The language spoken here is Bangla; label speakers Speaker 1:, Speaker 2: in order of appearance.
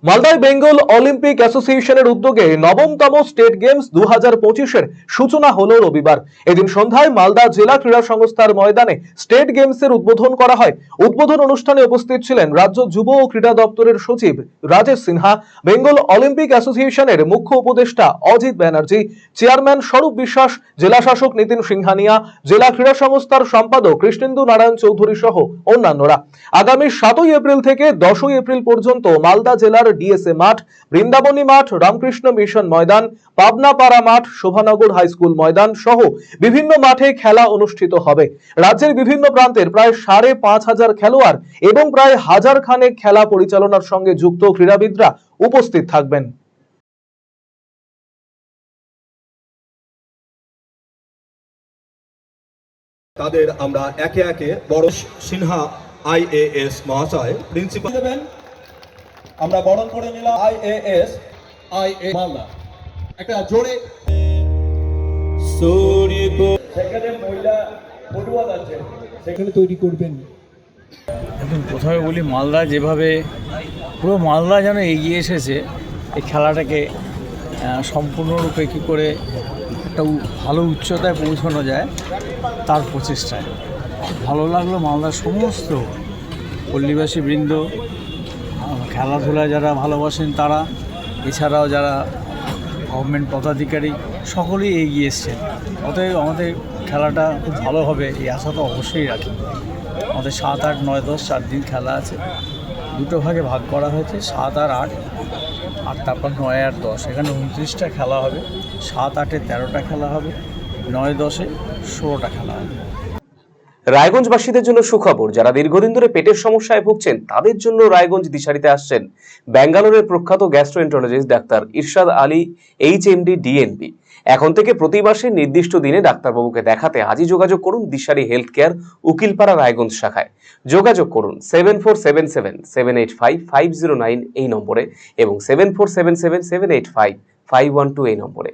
Speaker 1: মালদায় বেঙ্গল অলিম্পিক অ্যাসোসিয়েশনের উদ্যোগে নবমতম স্টেট গেমস 2025-এর সূচনা হলো রবিবার। এদিন সন্ধ্যায় মালদা জেলা ক্রীড়া সংস্থার ময়দানে স্টেট গেমসের উদ্বোধন করা হয়। উদ্বোধন অনুষ্ঠানে উপস্থিত ছিলেন রাজ্য যুব ও ক্রীড়া দপ্তরের সচিব রাজেশ সিনহা, বেঙ্গল অলিম্পিক অ্যাসোসিয়েশনের মুখ্য উপদেষ্টা অজিত ব্যানার্জি, চেয়ারম্যান স্বরূপ বিশ্বাস, জেলা শাসক নিতিন সিংহানিয়া, জেলা ক্রীড়া সংস্থার সম্পাদক কৃষ্ণেন্দু নারায়ণ চৌধুরী সহ অন্যান্যরা। আগামী 7 এপ্রিল থেকে 10 এপ্রিল পর্যন্ত মালদা জেলার ডিএসএ মাঠ, বৃন্দাবনী মাঠ, রামকৃষ্ণ মিশন ময়দান, পাবনাপাড়া মাঠ, শোভানগর হাই স্কুল ময়দান সহ বিভিন্ন মাঠে খেলা অনুষ্ঠিত হবে। রাজ্যের বিভিন্ন প্রান্তের প্রায় 5,500 খেলোয়াড় এবং প্রায় 1000 খানেক খেলা পরিচালনার সঙ্গে যুক্ত ক্রীড়াবিদরা উপস্থিত থাকবেন।
Speaker 2: তাদের আমরা একে একে বড় সিনহা আইএএস মহাশয় প্রিন্সিপাল দেবেন। আমরা বরণ করে নিলাম আইএএস মালদা। একটা জোরে সেখানে মহিলা ফুটবল আছে, সেখানে তৈরি করবেন।
Speaker 3: এখন প্রথমে বলি, মালদা যেভাবে পুরো মালদা যেন এগিয়ে এসেছে এই খেলাটাকে সম্পূর্ণরূপে কী করে একটা ভালো উচ্চতায় পৌঁছানো যায় তার প্রচেষ্টায় ভালো লাগলো। মালদার সমস্ত পল্লীবাসী বৃন্দ, খেলাধুলায় যারা ভালোবাসেন তারা, এছাড়াও যারা গভর্নমেন্ট পদাধিকারী, সকলেই এগিয়ে এসছেন। অতএব আমাদের খেলাটা খুব ভালো হবে এই আশা তো অবশ্যই রাখি। আমাদের 7, 8, 9, 10 4 দিন খেলা আছে। দুটো ভাগে ভাগ করা হয়েছে, 7 আর 8, আর তারপর 9 আর 10। এখানে 29টা খেলা হবে, 7, 8-এ 13টা খেলা হবে, 9, 10-এ 16টা খেলা হবে।
Speaker 4: রায়গঞ্জবাসীদের জন্য সুখবর, যারা দীর্ঘদিন ধরে পেটের সমস্যায় ভুগছেন তাদের জন্য রায়গঞ্জ দিশারিতে আসছেন ব্যাঙ্গালোরের প্রখ্যাত গ্যাস্ট্রোএন্টারোলজিস্ট ডাক্তার ইরশাদ আলী, HMD, DNB। এখন থেকে প্রতি মাসে নির্দিষ্ট দিনে ডাক্তারবাবুকে দেখাতে আজই যোগাযোগ করুন দিশারি হেলথ কেয়ার, উকিলপাড়া, রায়গঞ্জ শাখায়। যোগাযোগ করুন 7477785509 এই নম্বরে এবং 7477785512 এই নম্বরে।